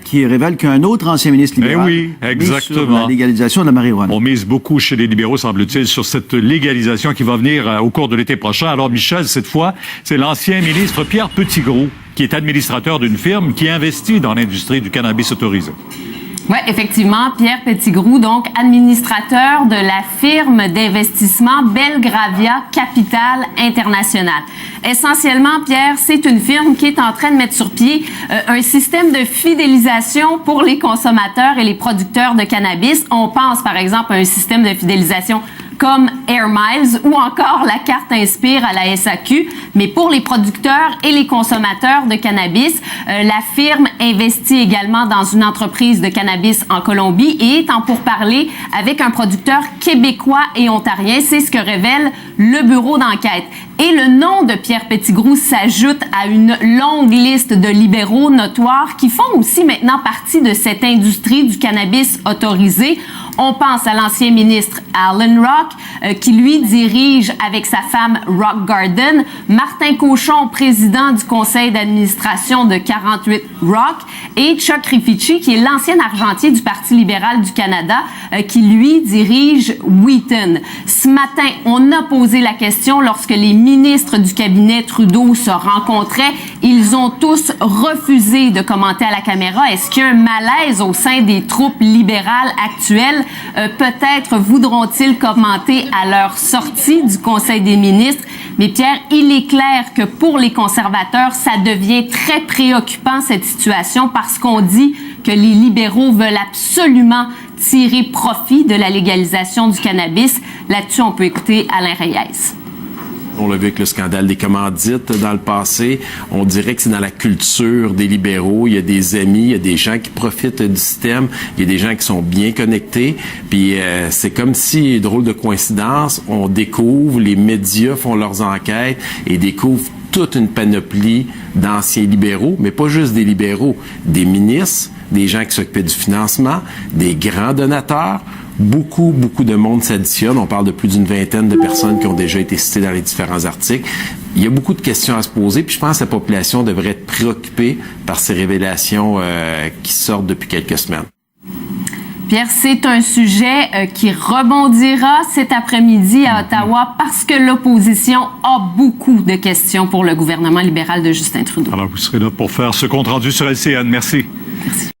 qui révèle qu'un autre ancien ministre libéral oui, exactement. mise sur la légalisation de la marijuana. On mise beaucoup chez les libéraux, semble-t-il, sur cette légalisation qui va venir au cours de l'été prochain. Alors, Michel, cette fois, c'est l'ancien ministre Pierre Petitgrou, qui est administrateur d'une firme qui investit dans l'industrie du cannabis autorisé. Oui, effectivement, Pierre Petitgrou, donc administrateur de la firme d'investissement Belgravia Capital International. Essentiellement, Pierre, c'est une firme qui est en train de mettre sur pied un système de fidélisation pour les consommateurs et les producteurs de cannabis. On pense, par exemple, à un système de fidélisation comme Air Miles ou encore la carte Inspire à la SAQ. Mais pour les producteurs et les consommateurs de cannabis, la firme investit également dans une entreprise de cannabis en Colombie et est en pourparlers avec un producteur québécois et ontarien. C'est ce que révèle le bureau d'enquête. Et le nom de Pierre Petitgrou s'ajoute à une longue liste de libéraux notoires qui font aussi maintenant partie de cette industrie du cannabis autorisé. On pense à l'ancien ministre Alan Rock, qui lui dirige avec sa femme Rock Garden, Martin Cochon, président du conseil d'administration de 48 Rock, et Chuck Rifici, qui est l'ancien argentier du Parti libéral du Canada, qui lui dirige Wheaton. Ce matin, on a posé la question lorsque les ministres du cabinet Trudeau se rencontraient. Ils ont tous refusé de commenter à la caméra. Est-ce qu'il y a un malaise au sein des troupes libérales actuelles? Peut-être voudront-ils commenter à leur sortie du Conseil des ministres. Mais Pierre, il est clair que pour les conservateurs, ça devient très préoccupant cette situation parce qu'on dit que les libéraux veulent absolument tirer profit de la légalisation du cannabis. Là-dessus, on peut écouter Alain Reyes. On l'a vu avec le scandale des commandites dans le passé. On dirait que c'est dans la culture des libéraux. Il y a des amis, il y a des gens qui profitent du système, il y a des gens qui sont bien connectés. Puis c'est comme si, drôle de coïncidence, on découvre, les médias font leurs enquêtes et découvrent toute une panoplie d'anciens libéraux, mais pas juste des libéraux, des ministres, des gens qui s'occupaient du financement, des grands donateurs. Beaucoup de monde s'additionne. On parle de plus d'une vingtaine de personnes qui ont déjà été citées dans les différents articles. Il y a beaucoup de questions à se poser, puis je pense que la population devrait être préoccupée par ces révélations qui sortent depuis quelques semaines. Pierre, c'est un sujet qui rebondira cet après-midi à Ottawa parce que l'opposition a beaucoup de questions pour le gouvernement libéral de Justin Trudeau. Alors, vous serez là pour faire ce compte-rendu sur LCN. Merci. Merci.